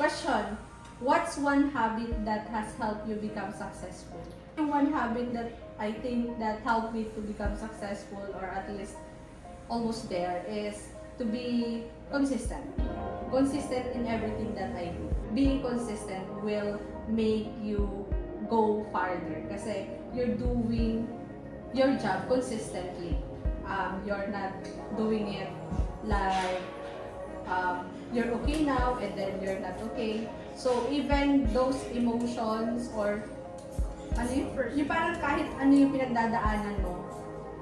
Question. What's one habit that has helped you become successful? One habit that I think that helped me to become successful, or at least almost there, is to be consistent. Consistent in everything that I do. Being consistent will make you go farther kasi you're doing your job consistently. You're not doing it like you're okay now and then you're not okay. So even those emotions or ano yung parang kahit ano yung pinagdadaanan mo,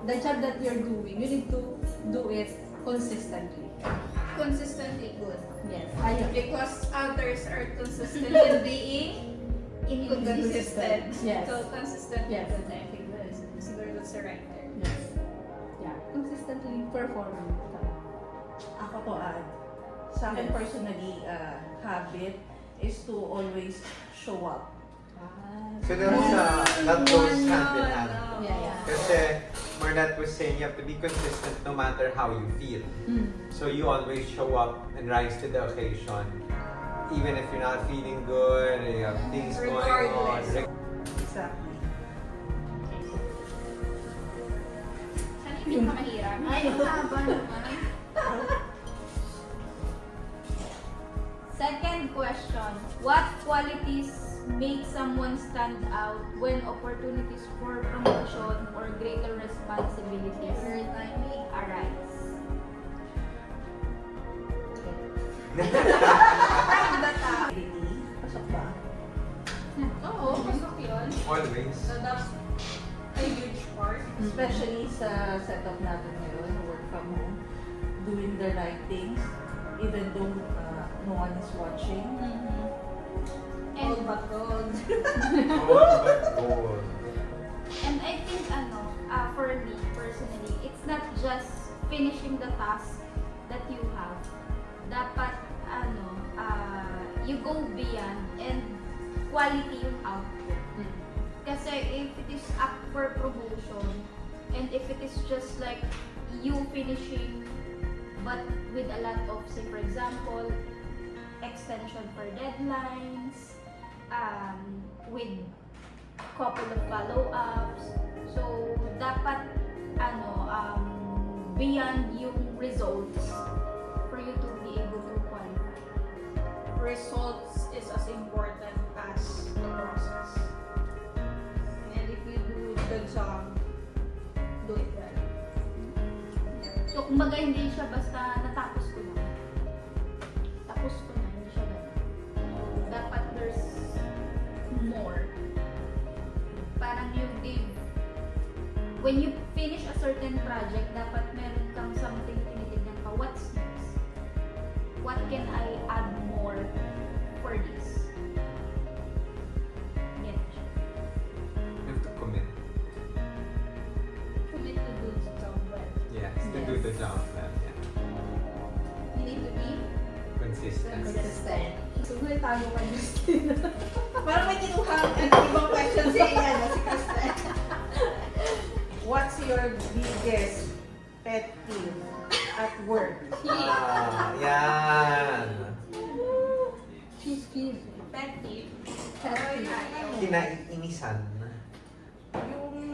the job that you're doing, you need to do it consistently. Consistently good. Yes. Ayun. Because others are consistent in being inconsistent. Yes. So consistently Yes. good, I think that's the right term. Yes. Yeah. Consistently performing. Ako to add. Sa akin Yes. personally, habit is to always show up. So that goes hand in hand. Yeah. Kasi Marnette was saying you have to be consistent no matter how you feel. So you always show up and rise to the occasion. Even if you're not feeling good, you have things going on. Regardless. Exactly. Ano yung pinakamahirap? Ay, haba naman. Second question, what qualities make someone stand out when opportunities for promotion or greater responsibilities arise? Ability, pasok ba? Oo, pasok yun. Always. So that's a huge part. Especially sa setup natin ngayon, work from home, doing the right things, even though no one is watching. All but gold. Goal. And I think for me personally, it's not just finishing the task that you have. Dapat you go beyond and quality yung output. Kasi if it is up for promotion and if it is just like you finishing but with a lot of, say for example, extension for deadlines, with couple of follow-ups. So, dapat, beyond yung results for you to be able to qualify. Results is as important as the process. And if you do the job, do it well. So, kumbaga hindi siya basta natapos ko na. Tapos ko na, hindi siya ganun. Dapat there's more. Parang you give, when you finish a certain project, dapat meron kang something tinitignan ka, what's next? What can I add more for this? Yan siya. You have to commit. Commit to do the job well. Yes, to do the job well. Yeah. You need to be Consistent. consistent. So, may tago ka Justin. Parang may kinuhang ibang question si Kristen. What's your biggest pet peeve at work? Yan. She's cute. Pet peeve. Pet peeve. Kinaiinisan. Yung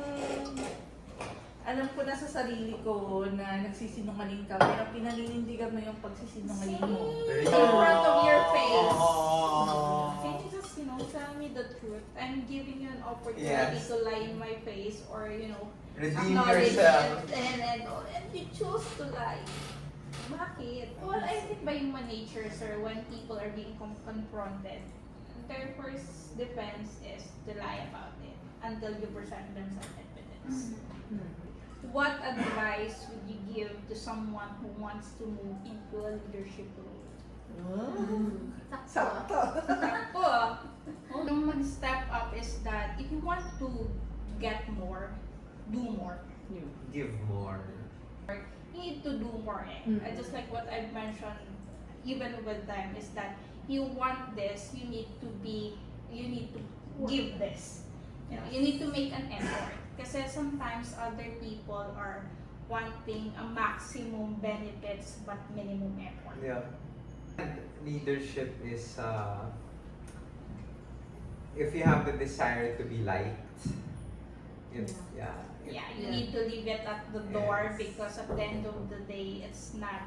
alam ko na sa sarili ko na nagsisinungaling ka, pero pinaninindigan mo yung pagsisinungaling mo. In front of your face. Oh. Can you just, tell me the truth? I'm giving you an opportunity Yes. to lie in my face or, Redeem acknowledge yourself. it and you choose to lie. Bakit? Well, I think by human nature, sir, when people are being confronted, their first defense is to lie about it until you present them some evidence. What advice would you give to someone who wants to move into a leadership role? Sakto. Sakto. Yung mag-step up is that if you want to get more, do more. Give more. You need to do more. Just like what I've mentioned, even with them, is that you want this, you need to give this. You need to make an effort. Kasi sometimes other people are wanting a maximum benefits but minimum effort. Yeah. leadership is if you have the desire to be liked, it's, yeah. Yeah, you Yeah. need to leave it at the door Yes. because at the end of the day, it's not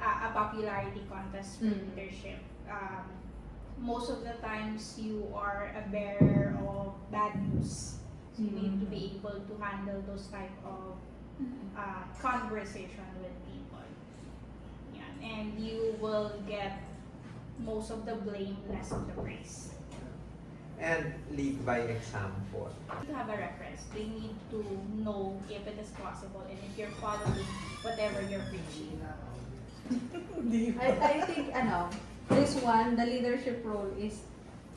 a popularity contest for Mm. leadership. Most of the times, you are a bearer of bad news. So you need to be able to handle those type of conversation with people. Yeah, and you will get most of the blame, less of the praise. And lead by example. To have a reference, they need to know if it is possible and if you're following whatever you're preaching. I think, this one, the leadership role is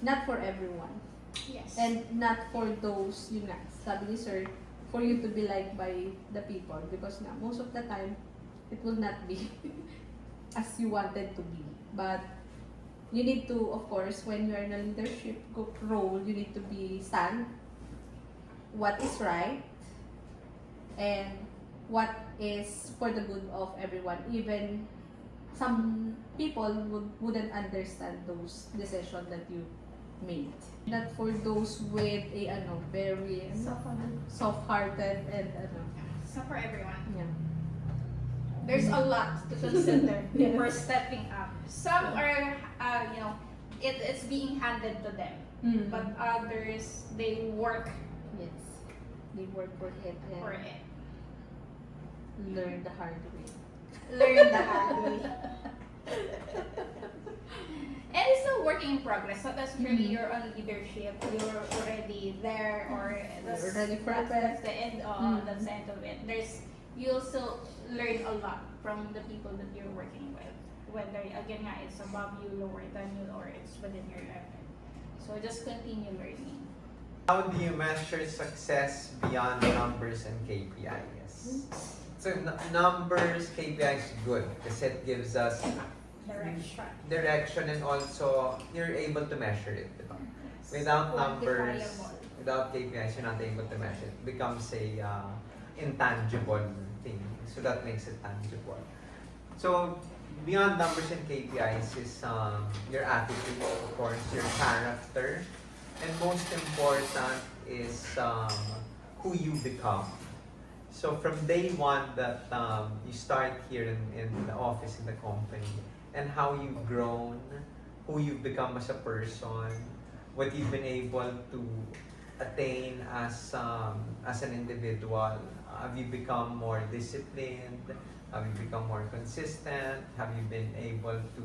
not for everyone. Yes. And not for those, yun nga, sabi ni sir, for you to be liked by the people. Because na, most of the time, it will not be as you wanted to be. But, you need to, of course, when you are in a leadership role, you need to stand what is right and what is for the good of everyone. Even some people wouldn't understand those decisions that you made. Not for those with a very soft-hearted and So for everyone, yeah. there's a lot to consider Yes. before stepping up. Some are, it's being handed to them, Mm. but others, they work Yes, they work for it and for it. learn the hard way. Learn the hard way. And it's still working in progress. So that's really Mhm. you're on leadership. You're already there, or that's, You're ready for that's it. the end. Mhm. That's the end of it. You'll still learn a lot from the people that you're working with. Whether again, nga, it's above you, lower than you, or it's within your level. So just continue learning. How do you measure success beyond numbers and KPIs? So numbers, KPIs, good because it gives us direction and also you're able to measure it. Diba? Without numbers, Quantifiable. without KPIs, you're not able to measure it. It becomes a intangible thing. So that makes it tangible. So beyond numbers and KPIs is your attitude, of course, your character, and most important is who you become. So from day one that you start here in the office in the company, and how you've grown, who you've become as a person, what you've been able to attain as an individual. Have you become more disciplined? Have you become more consistent? Have you been able to,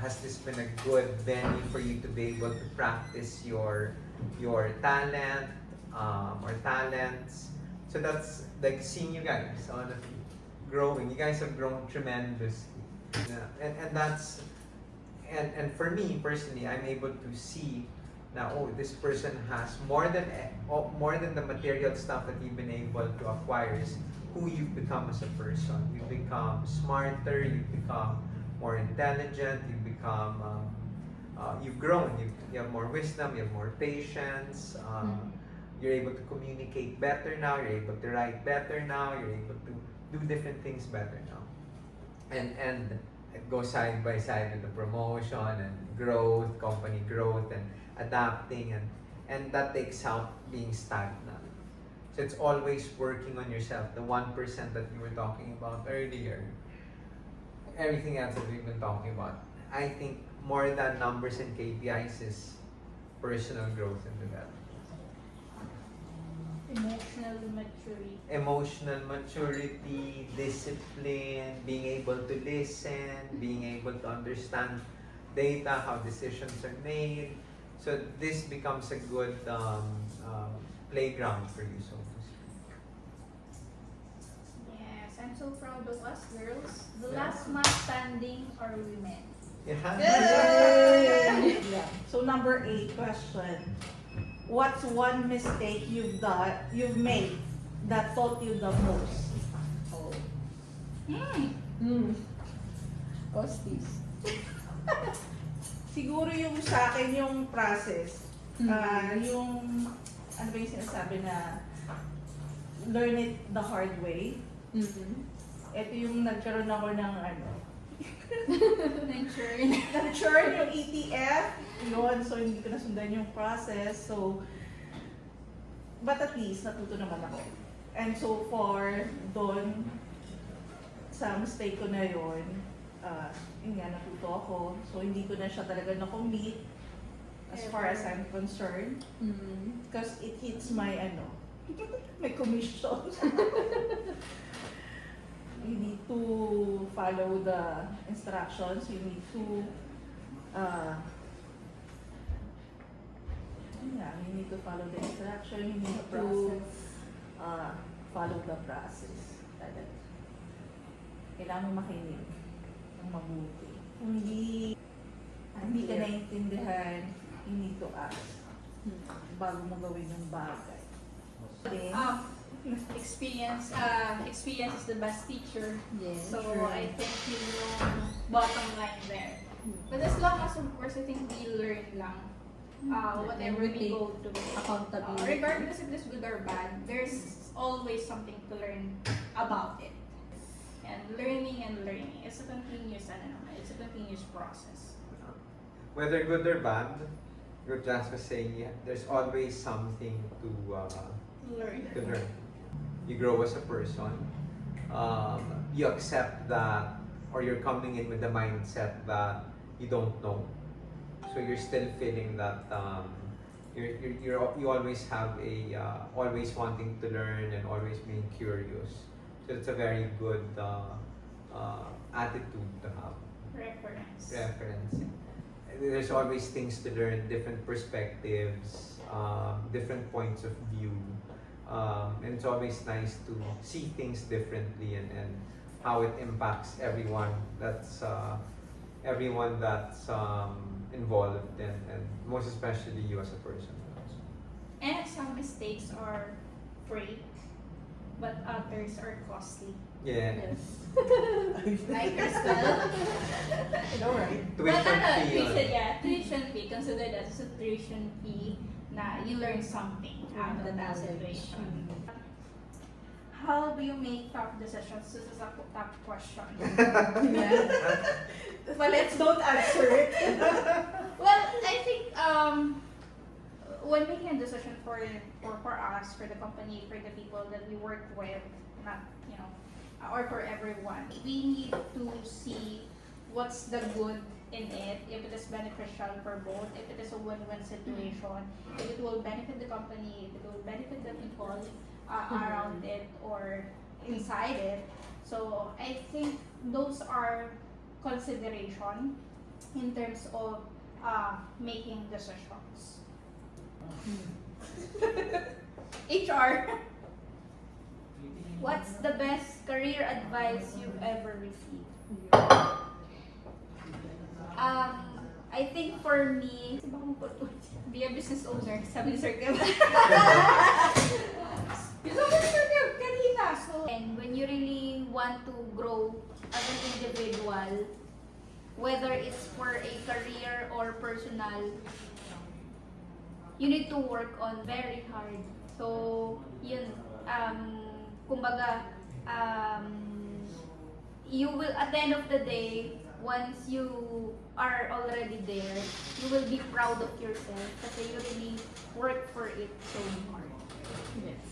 has this been a good venue for you to be able to practice your talent or talents? So that's like seeing you guys, all of you, growing. You guys have grown tremendously. Yeah. And for me personally, I'm able to see now, this person has more than the material stuff that you've been able to acquire is who you've become as a person. You've become smarter, you've become more intelligent, you've become, you've grown, you have more wisdom, you have more patience, you're able to communicate better now, you're able to write better now, you're able to do different things better now. And it goes side by side with the promotion and growth, company growth and adapting and that takes out being stagnant. So it's always working on yourself, the 1% that you were talking about earlier. Everything else that we've been talking about. I think more than numbers and KPIs is personal growth and development. Emotional maturity. Emotional maturity, discipline, being able to listen, being able to understand data, how decisions are made. So this becomes a good playground for you, so to speak. Yes, I'm so proud of us girls. The Yeah. last man standing are women. Yeah. Yeah. So number 8 question. What's one mistake you've made that taught you the most? Hosties. Siguro yung sa akin yung process. Yung, ano ba yung sinasabi na learn it the hard way. Ito yung nagkaroon ako ng churn. na-churn yung ETF, yun, so hindi ko nasundan yung process, so, but at least, natuto naman ako. And so far, doon, sa mistake ko na yun nga, natuto ako, so hindi ko na siya talaga na-commit as far as I'm concerned, because it hits my, my commission. You need to follow the instructions. You need to, you need to follow the instruction. You need to follow the process. Kailangan mo makinig ng mabuti. Kung hindi ka naiintindihan, you need to ask bago mo gawin yung bagay. Experience is the best teacher. Yes. So Sure. I think yun yung bottom line there. But as long as, of course, I think we learn lang whatever we go to. Accountability. Regardless if it's good or bad, there's always something to learn about it. And learning, it's a continuous, it's a continuous process. Whether good or bad, good Jazz was saying, yeah, there's always something to Learn. learn. You grow as a person. You accept that, or you're coming in with the mindset that you don't know. So you're still feeling that you always have a always wanting to learn and always being curious. So it's a very good attitude to have. Reference. There's always things to learn, different perspectives, different points of view. And it's always nice to see things differently and how it impacts everyone that's involved and most especially you as a person. And some mistakes are free, but others are costly. Yeah. Yes. Like Crystal. Alright. Tuition fee. Tuition fee. Consider that as a tuition fee na you learn something out of that situation. How do you make tough decisions? This is a tough question. But let's don't answer it. Well, I think when making a decision for us, for the company, for the people that we work with, not or for everyone, we need to see what's the good in it, if it is beneficial for both, if it is a win-win situation, if it will benefit the company, if it will benefit the people around it or inside it. So I think those are consideration in terms of making decisions. HR. What's the best career advice you've ever received? I think for me, Be a business owner, sabi ni Sir Kev. Sabi ni Sir Kev kanina. So, and when you really want to grow as an individual, whether it's for a career or personal, you need to work on very hard. So, yun, kumbaga, you will, at the end of the day, once you are already there, you will be proud of yourself kasi you really work for it so hard. Yes.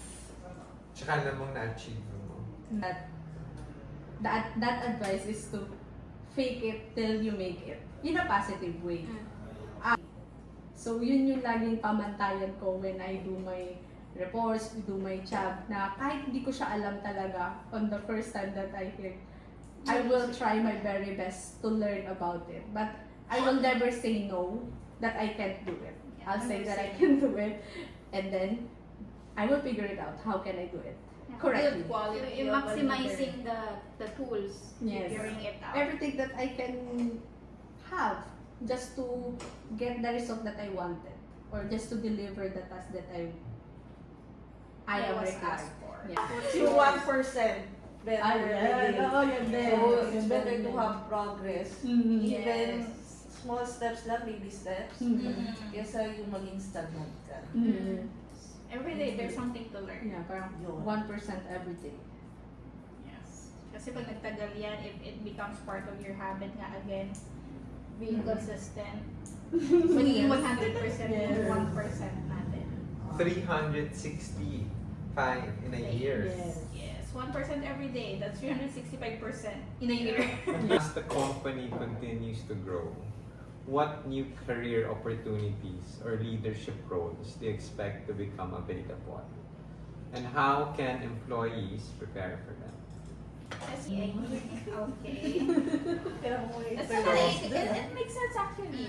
Tsaka alam mong na-achieve mo. That advice is to fake it till you make it. In a positive way. So yun yung laging pamantayan ko when I do my reports, do my job, na kahit hindi ko siya alam talaga on the first time that I hear, I will try my very best to learn about it. But I will never say no, that I can't do it. I'll say that I can do it, and then I will figure it out. How can I do it? Correctly. good quality. You're of maximizing the tools. Yes. figuring it out. Everything that I can have just to get the result that I wanted, or just to deliver the task that I am was required. asked for. Yeah. Yung 1% better every day. yun din. So, it's better to have progress. Mhm. Even Yes. small steps lang, baby steps. Mhm. Kesa yung maging stagnant ka. Mhm. Every day there's something to learn. Yeah, parang Yun. 1% every day. Yes. Kasi pag nagtagal yan, if it becomes part of your habit nga again, being consistent. Magiging 100% Yes. yung 1% natin. 365 in a year. Yes, 1% every day. That's 365% in a year. As the company continues to grow, what new career opportunities or leadership roles do you expect to become available? And how can employees prepare for them? Okay. Kailangan mo That's i-introduce it makes sense actually.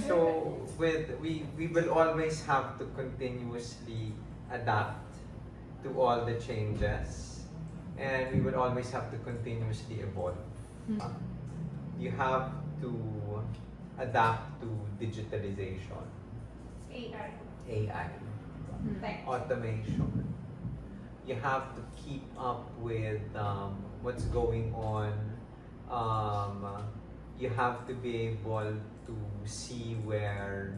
So we will always have to continuously adapt to all the changes, and we will always have to continuously evolve. You have to adapt to digitalization, AI. AI, Tech. automation. You have to keep up with what's going on. You have to be able to see where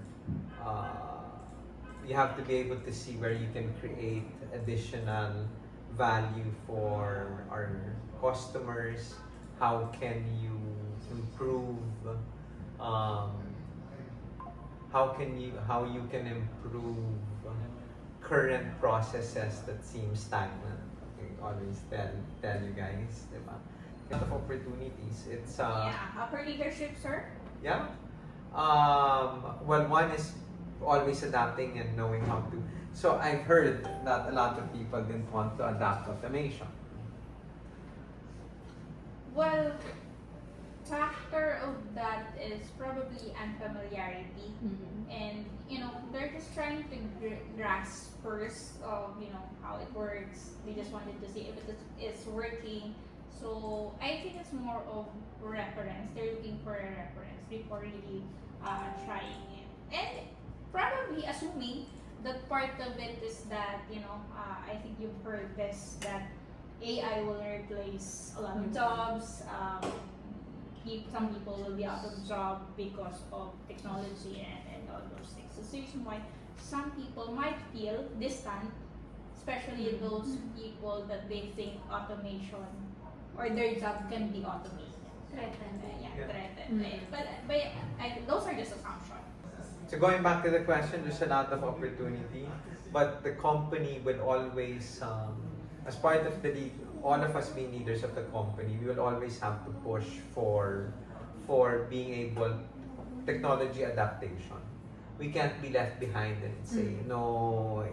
you have to be able to see where you can create additional value for our customers. How can you improve? How you can improve current processes that seem stagnant. I always tell you guys, diba? A lot of opportunities. It's Yeah, upper leadership, sir. yeah. Well, one is always adapting and knowing how to. So I've heard that a lot of people didn't want to adapt automation. Well, factor of that is probably unfamiliarity. And they're just trying to grasp first of how it works. They just wanted to see if it's working. So I think it's more of reference. They're looking for a reference before really trying it, and probably assuming that part of it is that I think you've heard this, that AI will replace a lot of jobs. Some people will be out of job because of technology and all those things. So the reason why some people might feel distant, especially those people that they think automation or their job can be automated. Threatened. Yeah. Threatened. But those are just assumptions. So going back to the question, there's a lot of opportunity, but the company will always, as part of all of us being leaders of the company, we will always have to push for being able technology adaptation. We can't be left behind and say no,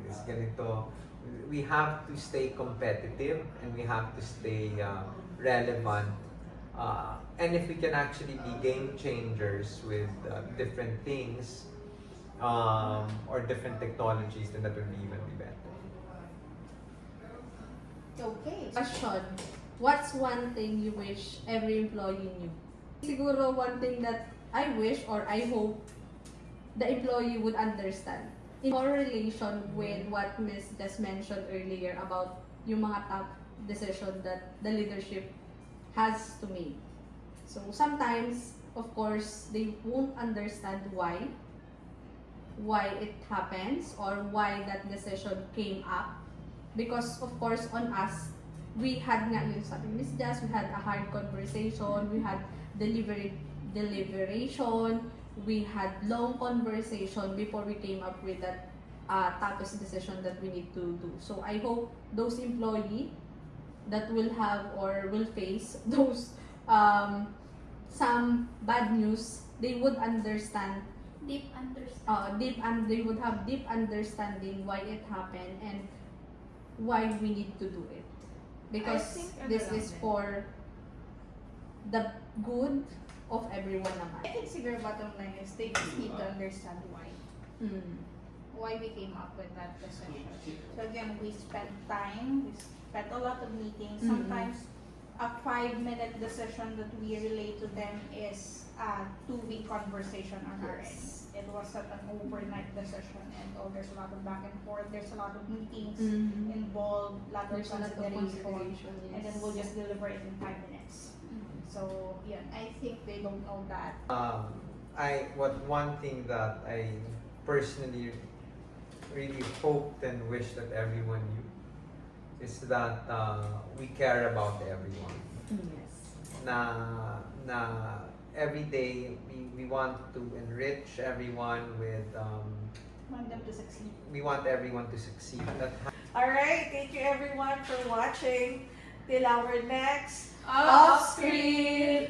it's ganito. We have to stay competitive and we have to stay relevant. And if we can actually be game changers with different things or different technologies, then that would be even be better. Okay. Question. What's one thing you wish every employee knew? Siguro one thing that I wish or I hope the employee would understand. In correlation with what Ms. just mentioned earlier about yung mga top decision that the leadership has to make. So sometimes, of course, they won't understand why it happens or why that decision came up. Because of course on us, we had nga yung sabi ni Ms. Jazz, we had a hard conversation, we had deliberation, we had long conversation before we came up with that toughest decision that we need to do. So I hope those employees that will have or will face those some bad news, they would understand Deep understanding. they would have deep understanding why it happened and why we need to do it. Because I think this ano is lang din. for the good of everyone naman. I think siguro bottom line is they just need to understand why. Why we came up with that decision. So again, we spent time, we spent a lot of meetings. Sometimes a 5-minute decision that we relay to them is a 2-week conversation on our end. It was not an overnight decision, and there's a lot of back and forth, there's a lot of meetings involved, a lot of There's a lot of consideration, consideration, and then we'll just deliver it in 5 minutes. So yeah, I think they don't know that. One thing that I personally really hoped and wish that everyone knew is that we care about everyone. Yes. Na every day we want to enrich everyone with Want them to succeed. we want everyone to succeed. Alright, thank you everyone for watching. Till our next Off screen!